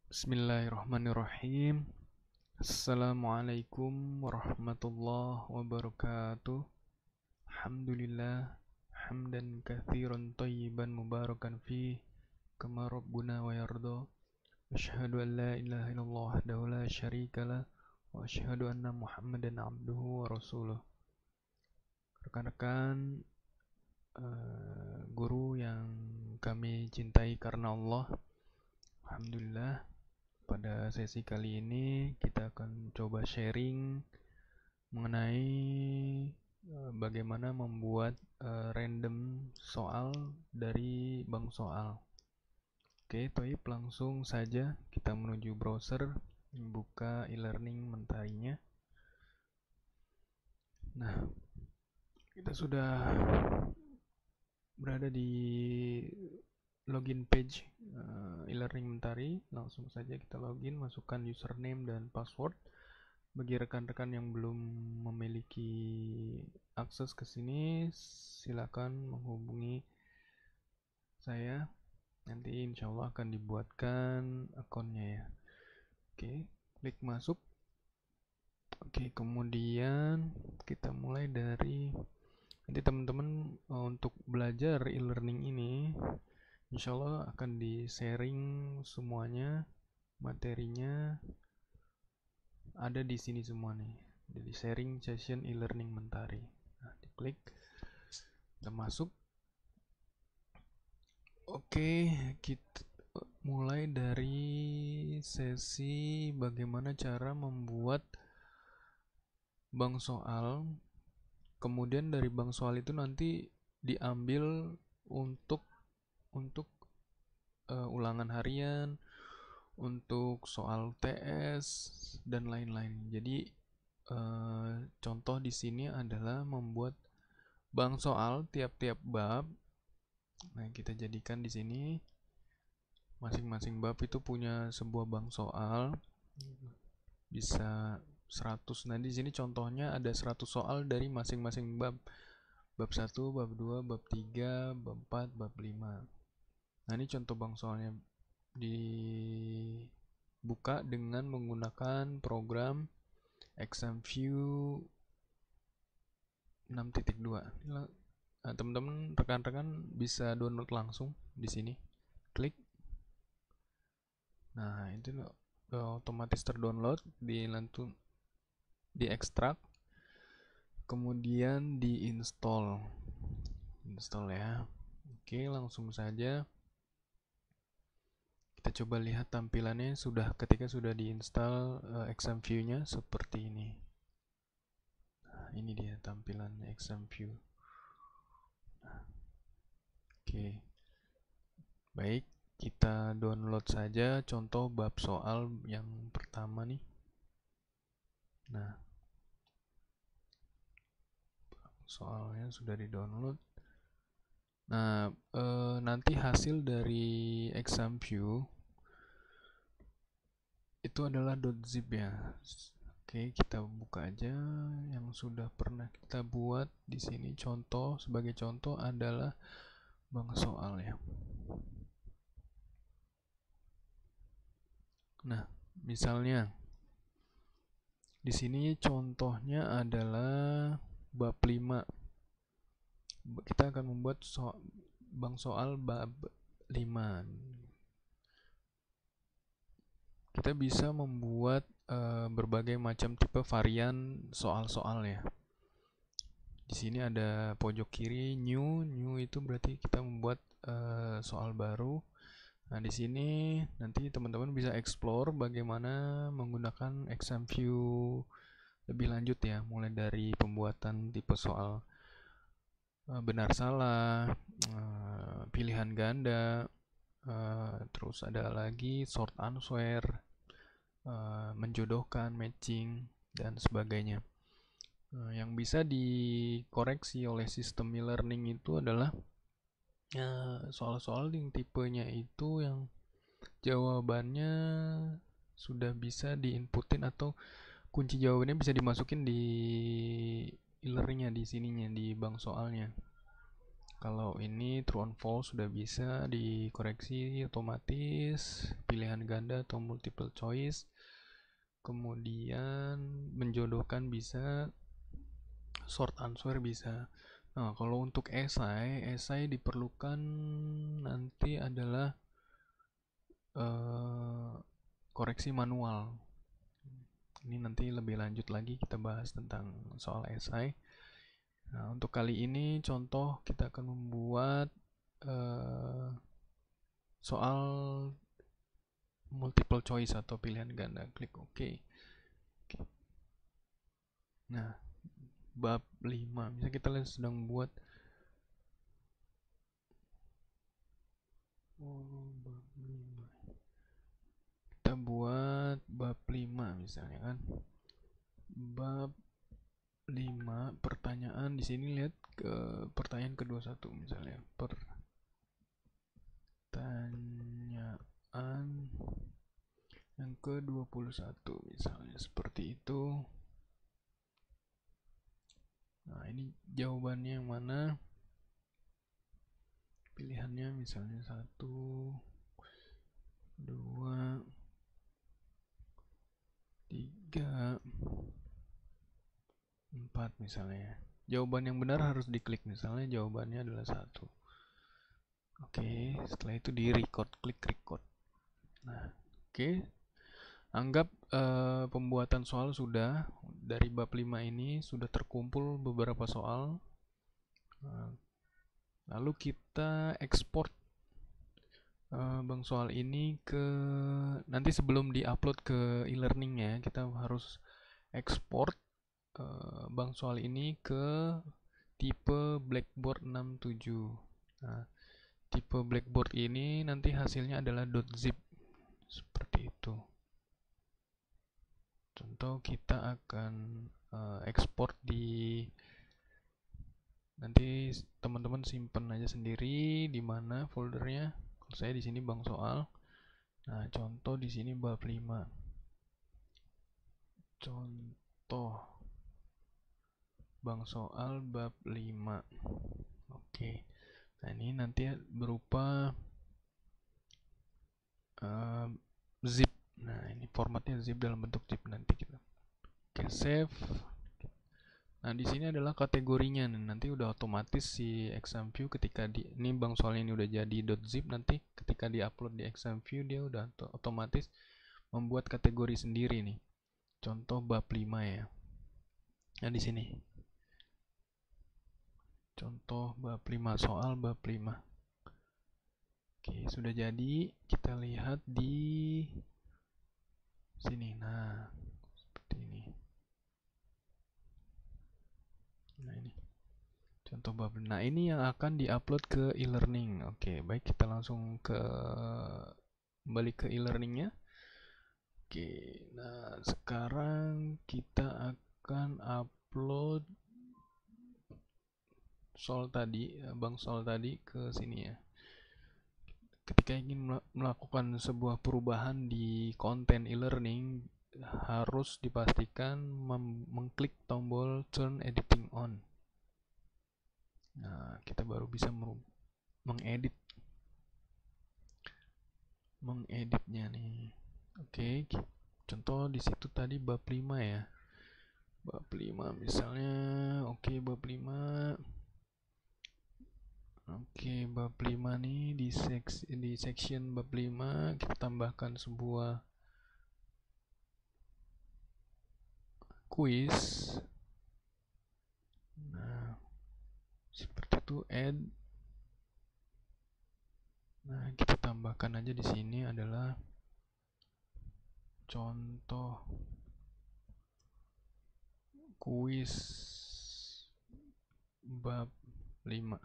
Bismillahirrahmanirrahim. Assalamualaikum warahmatullahi wabarakatuh. Alhamdulillah hamdan katsiran thayyiban mubarakan fih kama rabbuna wa yarda. Asyhadu an la ilaha illallah wahdahu la syarikalah wa asyhadu anna Muhammadan abduhu wa rasuluh. Rekan-rekan, guru yang kami cintai karena Allah, alhamdulillah pada sesi kali ini kita akan coba sharing mengenai bagaimana membuat random soal dari bank soal. Oke, Toib, langsung saja kita menuju browser, buka e-learning mentarinya. Nah, kita sudah berada di login page e-learning mentari. Langsung saja kita login, masukkan username dan password. Bagi rekan-rekan yang belum memiliki akses ke sini, silakan menghubungi saya. Nanti insya Allah akan dibuatkan akunnya ya. Oke, klik masuk. Oke, kemudian kita mulai dari nanti teman-teman untuk belajar e-learning ini, insya Allah akan di-sharing semuanya, materinya ada di sini semua nih. Jadi sharing session e-learning mentari. Nah, diklik, kita masuk. Oke, kita mulai dari sesi bagaimana cara membuat bank soal. Kemudian dari bank soal itu nanti diambil untuk ulangan harian, untuk soal TS dan lain-lain. Jadi contoh di sini adalah membuat bank soal tiap-tiap bab. Nah, kita jadikan di sini masing-masing bab itu punya sebuah bank soal. Bisa 100. Nah, di sini contohnya ada 100 soal dari masing-masing bab. Bab 1, bab 2, bab 3, bab 4, bab 5. Nah, ini contoh bank soalnya dibuka dengan menggunakan program ExamView 6.2. Nah, teman-teman rekan-rekan bisa download langsung di sini. Klik. Nah, itu otomatis terdownload, diekstrak, kemudian diinstal. Install ya. Oke, langsung saja kita coba lihat tampilannya ketika sudah diinstal ExamView-nya seperti ini. Nah, ini dia tampilan ExamView. Oke. Baik, kita download saja contoh bab soal yang pertama nih. Nah, soalnya sudah di-download. Nah, nanti hasil dari ExamView itu adalah .zip ya. Oke, kita buka aja yang sudah pernah kita buat di sini. Sebagai contoh adalah bank soal ya. Nah, misalnya di sini contohnya adalah bab 5. Kita akan membuat bank soal bab 5. Kita bisa membuat berbagai macam tipe varian soal-soal ya. Di sini ada pojok kiri new itu berarti kita membuat soal baru. Nah, di sini nanti teman-teman bisa explore bagaimana menggunakan ExamView lebih lanjut ya, mulai dari pembuatan tipe soal benar salah, pilihan ganda, terus ada lagi short answer, menjodohkan, matching, dan sebagainya. Yang bisa dikoreksi oleh sistem e-learning itu adalah soal-soal yang tipenya itu yang jawabannya sudah bisa diinputin atau kunci jawabannya bisa dimasukin di e-learningnya, di sininya, di bank soalnya. Kalau ini true and false sudah bisa dikoreksi otomatis, pilihan pilihan ganda atau multiple choice. Kemudian menjodohkan bisa, short answer bisa. Nah, kalau untuk esai diperlukan nanti adalah koreksi manual. Ini nanti lebih lanjut lagi kita bahas tentang soal esai. Nah, untuk kali ini contoh kita akan membuat soal multiple choice atau pilihan ganda. Klik OK. Nah, bab 5. Misalnya kita sedang buat bab 5. Kita buat bab 5 misalnya kan. Bab 5 pertanyaan di sini, lihat ke pertanyaan ke-21 misalnya. Pertanyaan yang ke-21 misalnya seperti itu. Nah, ini jawabannya yang mana? Pilihannya misalnya 1, 2, 3, 4 misalnya. Jawaban yang benar harus diklik, misalnya jawabannya adalah 1. Oke, setelah itu di record, klik record. Nah, oke. Anggap pembuatan soal sudah, dari bab 5 ini sudah terkumpul beberapa soal. Lalu kita ekspor bang soal ini ke, nanti sebelum diupload ke e-learning ya, kita harus ekspor bang soal ini ke tipe Blackboard 67. Nah, tipe Blackboard ini nanti hasilnya adalah .zip seperti itu. Contoh kita akan ekspor di, nanti teman-teman simpen aja sendiri di mana foldernya. Kalau saya di sini bang soal. Nah, contoh di sini bab 5. Contoh bang soal bab 5. Oke. Nah, ini nanti berupa zip. Nah, ini formatnya zip, dalam bentuk zip nanti kita. Oke, save. Nah, di sini adalah kategorinya. Nanti udah otomatis si ExamView ketika ini bang soalnya ini udah jadi .zip, nanti ketika diupload di ExamView dia udah otomatis membuat kategori sendiri nih. Contoh bab 5 ya. Nah, di sini. Contoh bab 5, soal bab 5. Oke, sudah jadi. Kita lihat di sini. Nah, seperti ini. Nah, ini contoh bab. Nah, ini yang akan diupload ke e-learning. Oke, baik, kita langsung kembali ke e-learningnya. Oke, nah sekarang kita akan upload soal tadi, bang soal tadi ke sini ya. Ketika ingin melakukan sebuah perubahan di konten e-learning, harus dipastikan mengklik tombol turn editing on. Nah, kita baru bisa mengeditnya nih. Oke, contoh di situ tadi bab 5 ya. Bab 5 misalnya. Oke, bab 5. Oke, bab 5 nih di section bab 5 kita tambahkan sebuah quiz. Nah, seperti itu, add. Nah, kita tambahkan aja di sini adalah contoh kuis bab 5.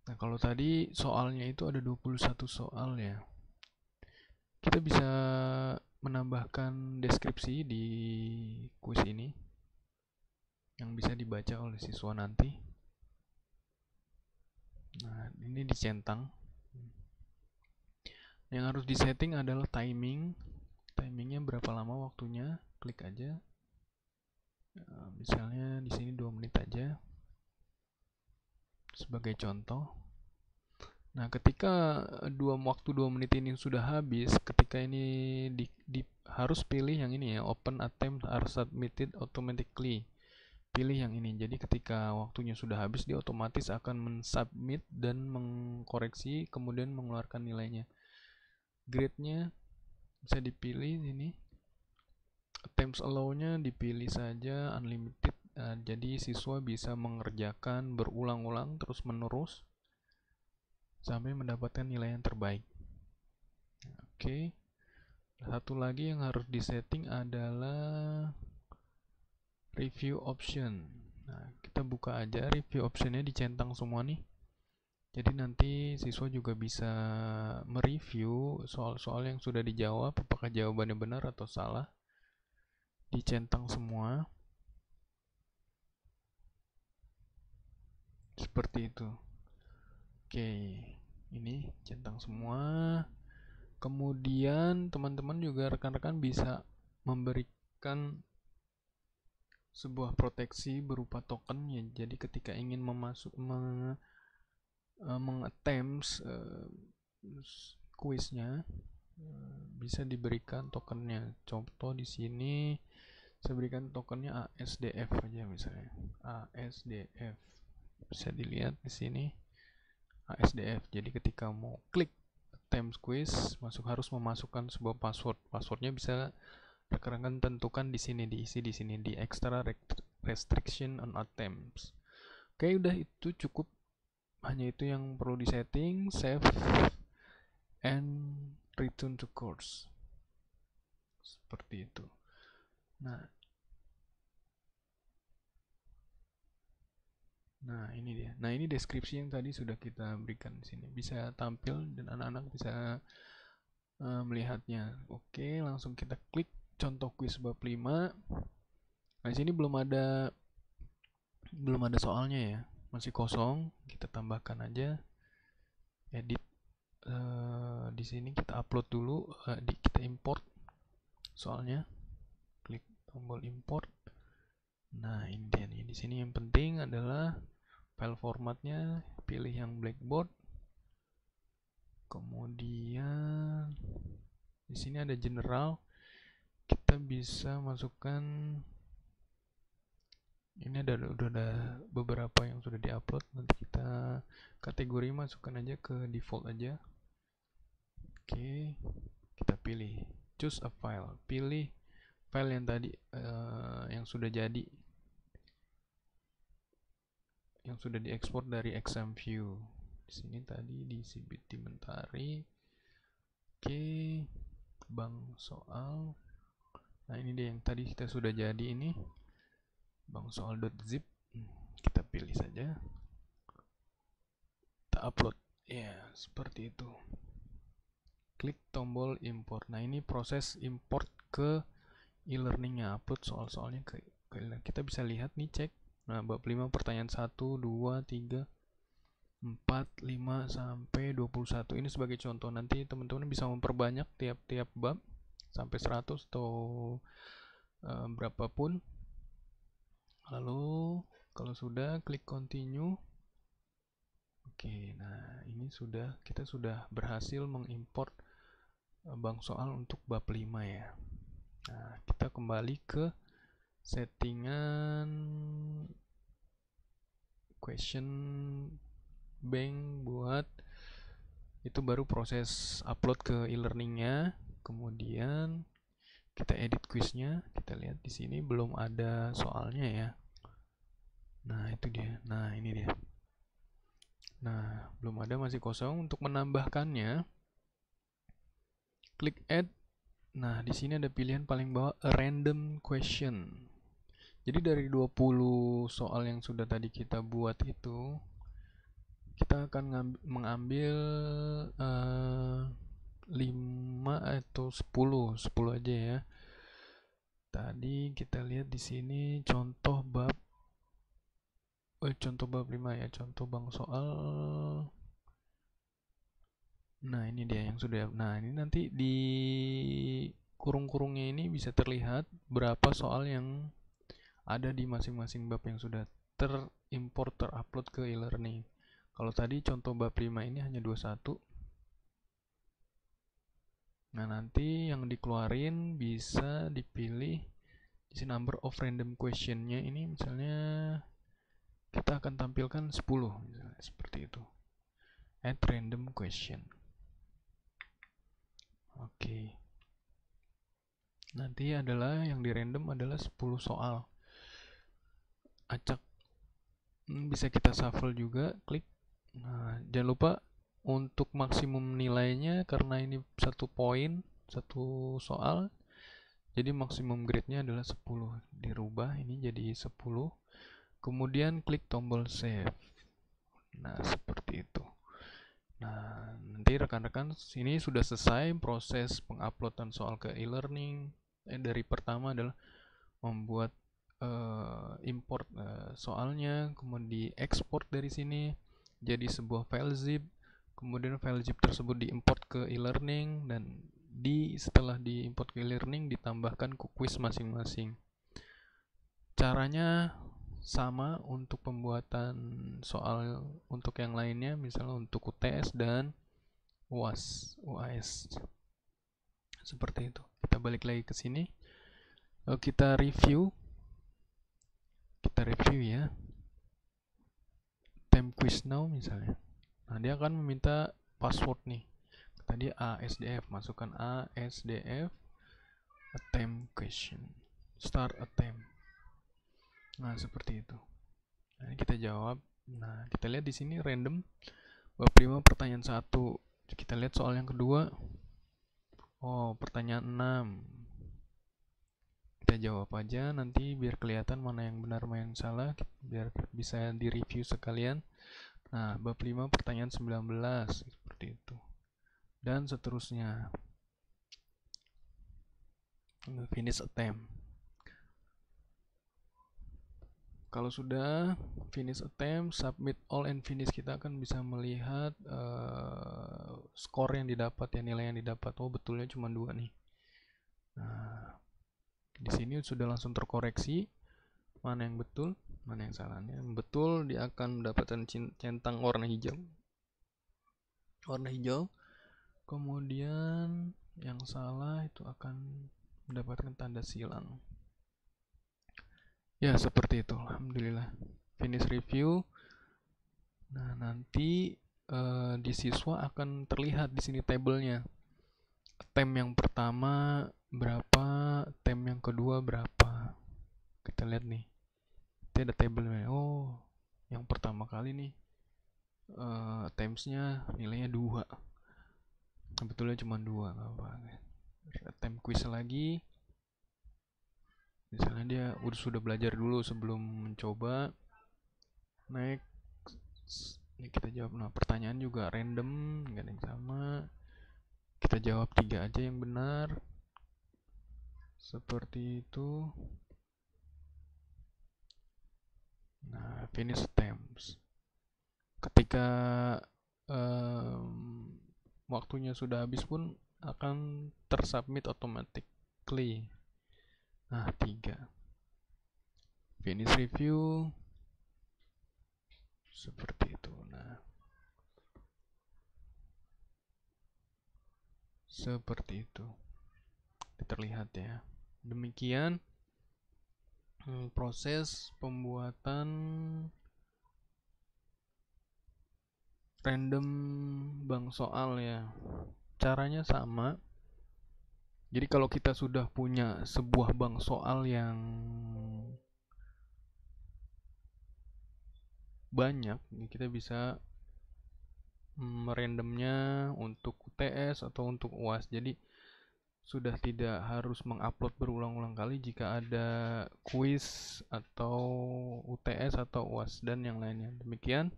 Nah, kalau tadi soalnya itu ada 21 soal ya. Kita bisa menambahkan deskripsi di kuis ini yang bisa dibaca oleh siswa nanti. Nah, ini dicentang. Yang harus disetting adalah timing. Timingnya berapa lama waktunya, klik aja. Misalnya di sini 2 menit aja sebagai contoh. Nah, ketika waktu 2 menit ini sudah habis, ketika ini harus pilih yang ini ya, open attempt are submitted automatically. Pilih yang ini. Jadi ketika waktunya sudah habis, dia otomatis akan mensubmit dan mengkoreksi, kemudian mengeluarkan nilainya. Grade-nya bisa dipilih ini. Attempts allow-nya dipilih saja unlimited. Jadi siswa bisa mengerjakan berulang-ulang terus-menerus sampai mendapatkan nilai yang terbaik. Oke. Satu lagi yang harus disetting adalah review option. Nah, kita buka aja review optionnya, dicentang semua nih. Jadi nanti siswa juga bisa mereview soal-soal yang sudah dijawab, apakah jawabannya benar atau salah. Dicentang semua. Seperti itu. Oke, ini centang semua. Kemudian teman-teman juga rekan-rekan bisa memberikan sebuah proteksi berupa token ya. Jadi ketika ingin mengattempt kuisnya, bisa diberikan tokennya. Contoh di sini saya berikan tokennya ASDF aja misalnya. ASDF. Bisa dilihat di sini ASDF. Jadi ketika mau klik attempt quiz, harus memasukkan sebuah password. Passwordnya bisa rekan-rekan tentukan di sini, diisi di sini di extra restriction on attempts. Oke, udah itu cukup. Hanya itu yang perlu disetting, save and return to course. Seperti itu. Nah, ini dia. Nah, ini deskripsi yang tadi sudah kita berikan di sini. Bisa tampil dan anak-anak bisa melihatnya. Oke, langsung kita klik contoh kuis bab 5. Nah, di sini belum ada soalnya ya. Masih kosong. Kita tambahkan aja. Edit. Di sini kita upload dulu, kita import soalnya. Klik tombol import. Nah, ini dia nih. Di sini yang penting adalah file formatnya, pilih yang Blackboard. Kemudian di sini ada general. Kita bisa masukkan, ini udah ada beberapa yang sudah diupload. Nanti kita kategori masukkan aja ke default aja. Oke, kita pilih choose a file. Pilih file yang tadi yang sudah jadi, yang sudah diekspor dari ExamView. Di sini tadi di CBT Mentari. Oke, bank soal. Nah, ini dia yang tadi kita sudah jadi ini. Bank soal.zip. Kita pilih saja. Kita upload. Ya, seperti itu. Klik tombol import. Nah, ini proses import ke e-learningnya. Upload soal-soalnya ke e-learning. Kita bisa lihat nih, cek. Nah, bab 5 pertanyaan 1, 2, 3, 4, 5 sampai 21. Ini sebagai contoh. Nanti teman-teman bisa memperbanyak tiap-tiap bab sampai 100 atau berapapun. Lalu kalau sudah, klik continue. Oke, nah ini kita sudah berhasil mengimport bank soal untuk bab 5 ya. Nah, kita kembali ke settingan question bank buat itu, baru proses upload ke e-learningnya. Kemudian kita edit quiznya. Kita lihat di sini belum ada soalnya ya. Nah, itu dia. Nah, ini dia. Nah, belum ada, masih kosong. Untuk menambahkannya, klik add. Nah, di sini ada pilihan paling bawah, a random question. Jadi dari 20 soal yang sudah tadi kita buat itu, kita akan mengambil 5 atau 10 aja ya. Tadi kita lihat di sini contoh bab 5 ya, contoh bank soal. Nah, ini dia yang sudah. Nah, ini nanti di kurung-kurungnya ini bisa terlihat berapa soal yang ada di masing-masing bab yang sudah terimport, terupload ke e-learning. Kalau tadi contoh bab 5 ini hanya 21. Nah, nanti yang dikeluarin bisa dipilih di sini number of random question-nya ini misalnya kita akan tampilkan 10 misalnya seperti itu. Add random question. Oke. Nanti adalah yang di random adalah 10 soal. Acak. Bisa kita shuffle juga, klik. Nah, jangan lupa untuk maksimum nilainya karena ini 1 poin, 1 soal. Jadi maksimum grade-nya adalah 10. Dirubah ini jadi 10. Kemudian klik tombol save. Nah, seperti itu. Nah, nanti rekan-rekan sini sudah selesai proses penguploadan soal ke e-learning. Dari pertama adalah membuat import soalnya, kemudian diekspor dari sini jadi sebuah file zip, kemudian file zip tersebut diimport ke e-learning dan setelah diimport ke e-learning ditambahkan ke quiz masing-masing. Caranya sama untuk pembuatan soal untuk yang lainnya, misalnya untuk UTS dan UAS. Seperti itu. Kita balik lagi ke sini. Kita review ya. Time quiz now misalnya. Nah, dia akan meminta password nih. Tadi ASDF, masukkan ASDF attempt question. Start attempt. Nah, seperti itu. Nah, ini kita jawab. Nah, kita lihat di sini random bab 5 pertanyaan 1. Kita lihat soal yang kedua. Oh, pertanyaan 6. Kita jawab aja nanti biar kelihatan mana yang benar mana yang salah, biar bisa direview sekalian. Nah, bab 5 pertanyaan 19 seperti itu. Dan seterusnya. Finish attempt. Kalau sudah finish attempt, submit all and finish, kita akan bisa melihat skor yang didapat ya, nilai yang didapat. Oh, betulnya cuma 2 nih. Nah, di sini sudah langsung terkoreksi mana yang betul, mana yang salahnya. Betul dia akan mendapatkan centang warna hijau. Kemudian yang salah itu akan mendapatkan tanda silang. Ya, seperti itu. Alhamdulillah. Finish review. Nah, nanti di siswa akan terlihat di sini tabelnya. Attempt yang pertama berapa, attempt yang kedua berapa. Kita lihat nih. Nanti ada tabelnya. Oh, yang pertama kali nih attempts-nya nilainya 2. Sebetulnya cuma 2, enggak apa-apa. Attempt quiz lagi. Misalnya dia sudah belajar dulu sebelum mencoba. Next. Ini kita jawab. Nah, pertanyaan juga random, nggak ada yang sama. Kita jawab 3 aja yang benar. Seperti itu. Nah, finish attempts. Ketika waktunya sudah habis pun akan tersubmit automatically. Nah, 3. Finish review. Seperti itu. Nah, seperti itu. Terlihat ya. Demikian proses pembuatan random bank soal ya. Caranya sama. Jadi kalau kita sudah punya sebuah bank soal yang banyak, kita bisa merandomnya untuk UTS atau untuk UAS. Jadi sudah tidak harus mengupload berulang-ulang kali jika ada kuis atau UTS atau UAS dan yang lainnya. Demikian,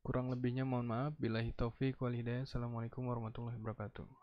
kurang lebihnya mohon maaf. Billahi taufik wal hidayah. Assalamualaikum warahmatullahi wabarakatuh.